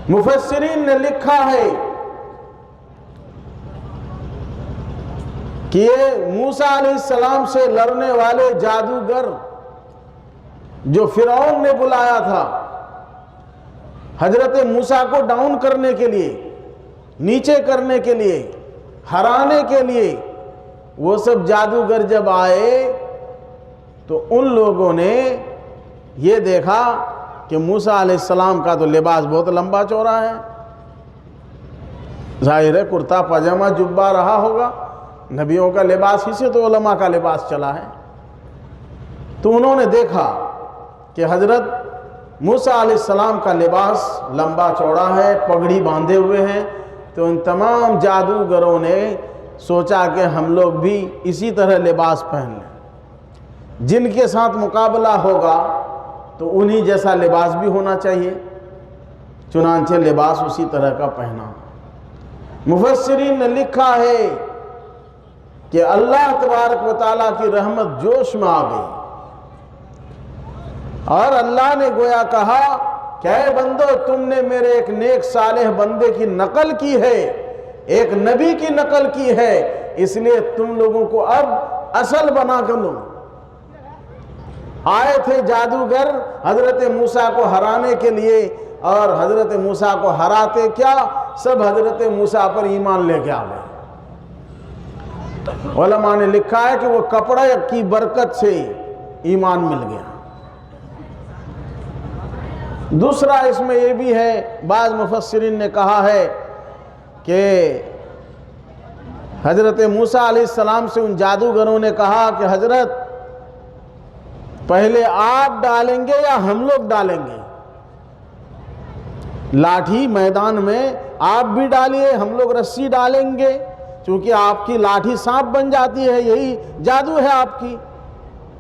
مفسرین نے لکھا ہے کہ یہ موسیٰ علیہ السلام سے لڑنے والے جادوگر جو فرعون نے بلایا تھا حضرت موسیٰ کو ڈاؤن کرنے کے لیے، نیچے کرنے کے لیے، ہرانے کے لیے، وہ سب جادوگر جب آئے تو ان لوگوں نے یہ دیکھا کہ موسیٰ علیہ السلام کا تو لباس بہت لمبا چوڑا ہے، ظاہر ہے کرتا پاجامہ جبہ رہا ہوگا، نبیوں کا لباس ہی سے تو علماء کا لباس چلا ہے۔ تو انہوں نے دیکھا کہ حضرت موسیٰ علیہ السلام کا لباس لمبا چوڑا ہے، پگڑی باندھے ہوئے ہیں، تو ان تمام جادوگروں نے سوچا کہ ہم لوگ بھی اسی طرح لباس پہن لیں، جن کے ساتھ مقابلہ ہوگا تو انہی جیسا لباس بھی ہونا چاہیے، چنانچہ لباس اسی طرح کا پہنا۔ مفسرین نے لکھا ہے کہ اللہ تبارک و تعالیٰ کی رحمت جوش میں آ گئی اور اللہ نے گویا کہا کہ اے بندو، تم نے میرے ایک نیک صالح بندے کی نقل کی ہے، ایک نبی کی نقل کی ہے، اس لیے تم لوگوں کو اب اصل بنا کر لوں۔ آئے تھے جادوگر حضرت موسیٰ کو ہرانے کے لیے، اور حضرت موسیٰ کو ہراتے کیا، سب حضرت موسیٰ پر ایمان لے کے آ گئے۔ علماء نے لکھا ہے کہ وہ کپڑے کی برکت سے ایمان مل گیا۔ دوسرا اس میں یہ بھی ہے، بعض مفسرین نے کہا ہے کہ حضرت موسیٰ علیہ السلام سے ان جادوگروں نے کہا کہ حضرت پہلے آپ ڈالیں گے یا ہم لوگ ڈالیں گے؟ لاٹھی میدان میں آپ بھی ڈالیے، ہم لوگ رسی ڈالیں گے، چونکہ آپ کی لاٹھی سانپ بن جاتی ہے، یہی جادو ہے آپ کی،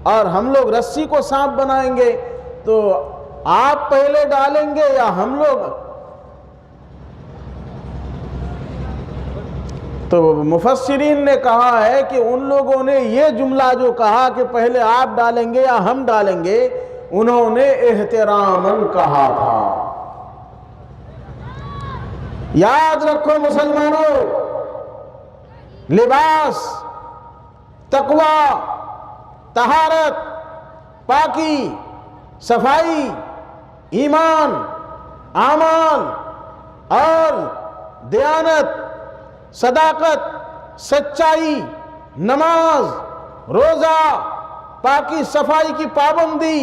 اور ہم لوگ رسی کو سانپ بنائیں گے، تو آپ پہلے ڈالیں گے یا ہم لوگ؟ تو مفسرین نے کہا ہے کہ ان لوگوں نے یہ جملہ جو کہا کہ پہلے آپ ڈالیں گے یا ہم ڈالیں گے، انہوں نے احتراماً کہا تھا۔ یاد رکھو مسلمانوں، لباس، تقوی، طہارت، پاکی، صفائی، ایمان، اعمال اور دیانت، صداقت، سچائی، نماز، روزہ، پاکی صفائی کی پابندی،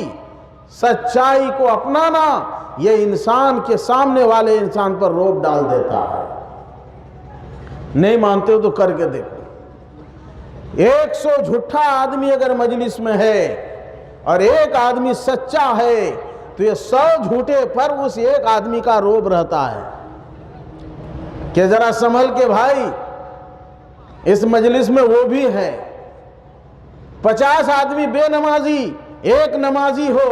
سچائی کو اپنانا، یہ انسان کے سامنے والے انسان پر روب ڈال دیتا ہے۔ نہیں مانتے ہو تو کر کے دیکھو۔ 100 جھوٹا آدمی اگر مجلس میں ہے اور ایک آدمی سچا ہے تو یہ 100 جھوٹے پر اس ایک آدمی کا روب رہتا ہے کہ ذرا سنبھل کے بھائی، اس مجلس میں وہ بھی ہے۔ 50 آدمی بے نمازی، ایک نمازی ہو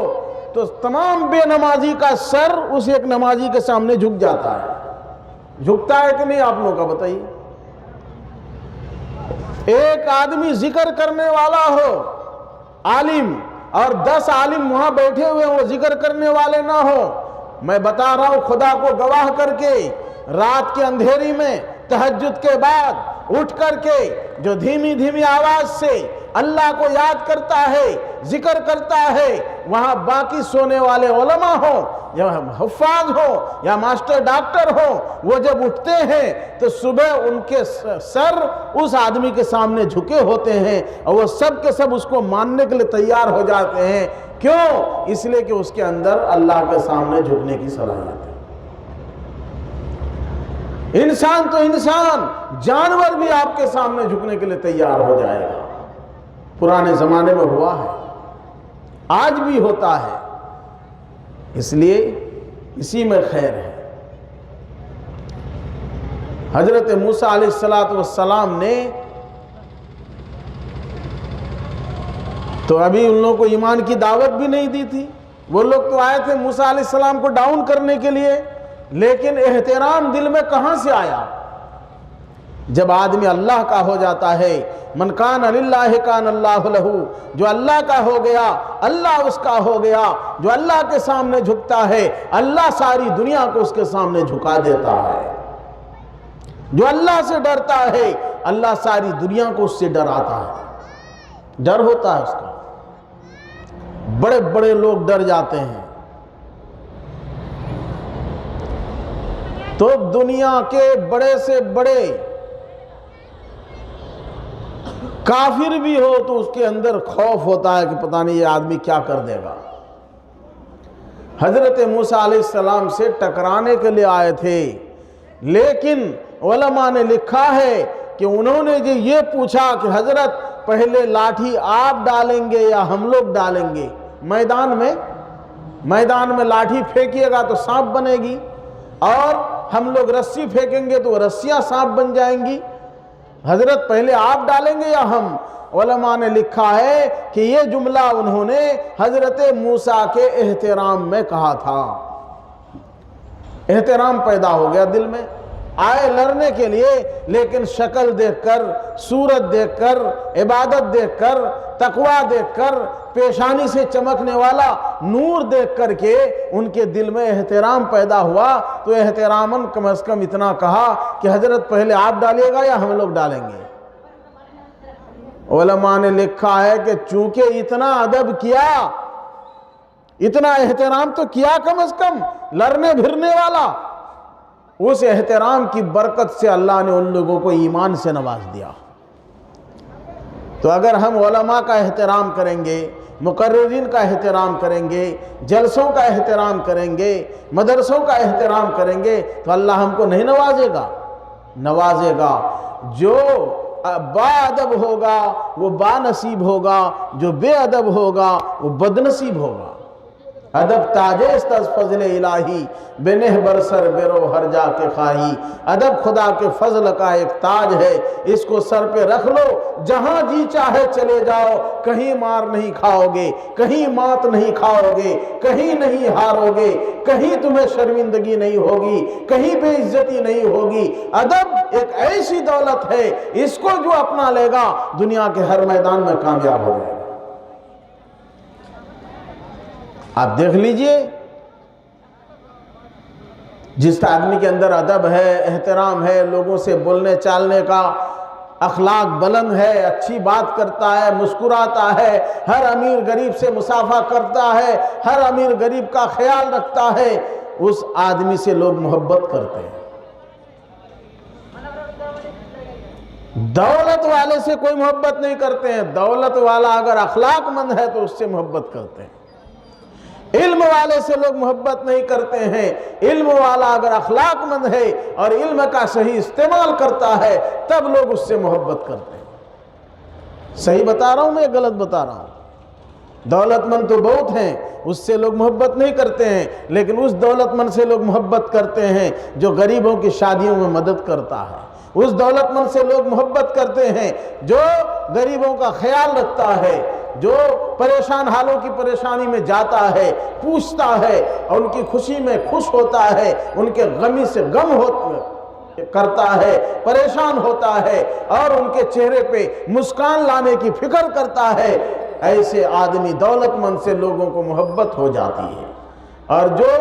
تو تمام بے نمازی کا سر اس ایک نمازی کے سامنے جھک جاتا ہے۔ جھکتا ہے کہ نہیں آپ لوگوں کا بتائیے؟ ایک آدمی ذکر کرنے والا ہو، عالم، اور 10 عالم وہاں بیٹھے ہوئے وہ ذکر کرنے والے نہ ہو، میں بتا رہا ہوں خدا کو گواہ کر کے، رات کے اندھیری میں تہجد کے بعد اٹھ کر کے جو دھیمی دھیمی آواز سے اللہ کو یاد کرتا ہے، ذکر کرتا ہے، وہاں باقی سونے والے علماء ہوں یا حفاظ ہوں یا ماسٹر ڈاکٹر ہوں، وہ جب اٹھتے ہیں تو صبح ان کے سر اس آدمی کے سامنے جھکے ہوتے ہیں اور وہ سب کے سب اس کو ماننے کے لیے تیار ہو جاتے ہیں۔ کیوں؟ اس لیے کہ اس کے اندر اللہ کے سامنے جھکنے کی صلاحیت ہے۔ انسان تو انسان، جانور بھی آپ کے سامنے جھکنے کے لیے تیار ہو جائے گا۔ پرانے زمانے میں ہوا ہے، آج بھی ہوتا ہے، اس لیے اسی میں خیر ہے۔ حضرت موسیٰ علیہ السلام نے تو ابھی ان لوگوں کو ایمان کی دعوت بھی نہیں دی تھی، وہ لوگ تو آئے تھے موسیٰ علیہ السلام کو ڈاؤن کرنے کے لیے، لیکن احترام دل میں کہاں سے آیا؟ جب آدمی اللہ کا ہو جاتا ہے، من کان للہ کان اللہ لہ، جو اللہ کا ہو گیا اللہ اس کا ہو گیا، جو اللہ کے سامنے جھکتا ہے اللہ ساری دنیا کو اس کے سامنے جھکا دیتا ہے، جو اللہ سے ڈرتا ہے اللہ ساری دنیا کو اس سے ڈراتا ہے، ڈر ہوتا ہے اس کا۔ بڑے بڑے لوگ ڈر جاتے ہیں، تو دنیا کے بڑے سے بڑے کافر بھی ہو تو اس کے اندر خوف ہوتا ہے کہ پتہ نہیں یہ آدمی کیا کر دے گا۔ حضرت موسیٰ علیہ السلام سے ٹکرانے کے لیے آئے تھے، لیکن علماء نے لکھا ہے کہ انہوں نے یہ پوچھا کہ حضرت پہلے لاٹھی آپ ڈالیں گے یا ہم لوگ ڈالیں گے؟ میدان میں لاٹھی پھینکیے گا تو سانپ بنے گی، اور ہم لوگ رسی پھینکیں گے تو رسیاں سانپ بن جائیں گی، حضرت پہلے آپ ڈالیں گے یا ہم؟ علماء نے لکھا ہے کہ یہ جملہ انہوں نے حضرت موسیٰ کے احترام میں کہا تھا، احترام پیدا ہو گیا دل میں، آئے لڑنے کے لیے، لیکن شکل دیکھ کر، صورت دیکھ کر، عبادت دیکھ کر، تقوی دیکھ کر، پیشانی سے چمکنے والا نور دیکھ کر کے ان کے دل میں احترام پیدا ہوا، تو احتراماً کم از کم اتنا کہا کہ حضرت پہلے آپ ڈالیے گا یا ہم لوگ ڈالیں گے؟ علماء نے لکھا ہے کہ چونکہ اتنا ادب کیا، اتنا احترام تو کیا کم از کم، لڑنے بھرنے والا، اس احترام کی برکت سے اللہ نے ان لوگوں کو ایمان سے نواز دیا۔ تو اگر ہم علماء کا احترام کریں گے، مقررین کا احترام کریں گے، جلسوں کا احترام کریں گے، مدرسوں کا احترام کریں گے، تو اللہ ہم کو نہیں نوازے گا؟ نوازے گا۔ جو با ادب ہوگا وہ با نصیب ہوگا، جو بے ادب ہوگا وہ بد نصیب ہوگا۔ ادب تاج است از فضل الہی، بنہ برسر برو ہر جا کے خواہی۔ ادب خدا کے فضل کا ایک تاج ہے، اس کو سر پہ رکھ لو، جہاں جی چاہے چلے جاؤ، کہیں مار نہیں کھاؤ گے، کہیں مات نہیں کھاؤ گے، کہیں نہیں ہارو گے، کہیں تمہیں شرمندگی نہیں ہوگی، کہیں بے عزتی نہیں ہوگی۔ ادب ایک ایسی دولت ہے، اس کو جو اپنا لے گا دنیا کے ہر میدان میں کامیاب ہو جائے گا۔ آپ دیکھ لیجئے، جس آدمی کے اندر ادب ہے، احترام ہے، لوگوں سے بولنے چالنے کا اخلاق بلند ہے، اچھی بات کرتا ہے، مسکراتا ہے، ہر امیر غریب سے مصافحہ کرتا ہے، ہر امیر غریب کا خیال رکھتا ہے، اس آدمی سے لوگ محبت کرتے ہیں۔ دولت والے سے کوئی محبت نہیں کرتے ہیں، دولت والا اگر اخلاق مند ہے تو اس سے محبت کرتے ہیں۔ علم والے سے لوگ محبت نہیں کرتے ہیں، علم والا اگر اخلاق مند ہے اور علم کا صحیح استعمال کرتا ہے تب لوگ اس سے محبت کرتے ہیں۔ صحیح بتا رہا ہوں میں، غلط بتا رہا ہوں؟ دولت مند تو بہت ہیں، اس سے لوگ محبت نہیں کرتے ہیں، لیکن اس دولت مند سے لوگ محبت کرتے ہیں جو غریبوں کی شادیوں میں مدد کرتا ہے، اس دولت مند سے لوگ محبت کرتے ہیں جو غریبوں کا خیال رکھتا ہے، جو پریشان حالوں کی پریشانی میں جاتا ہے، پوچھتا ہے، اور ان کی خوشی میں خوش ہوتا ہے، ان کے غمی سے غم کرتا ہے، پریشان ہوتا ہے، اور ان کے چہرے پہ مسکان لانے کی فکر کرتا ہے۔ ایسے آدمی دولت مند سے لوگوں کو محبت ہو جاتی ہے۔ اور جو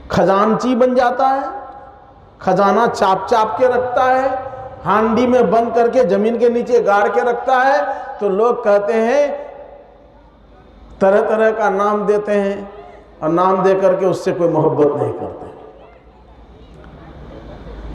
خزانچی بن جاتا ہے، خزانہ چاپ چاپ کے رکھتا ہے، ہانڈی میں بند کر کے زمین کے نیچے گاڑ کے رکھتا ہے، تو لوگ کہتے ہیں، طرح طرح کا نام دیتے ہیں، اور نام دے کر کے اس سے کوئی محبت نہیں کرتے۔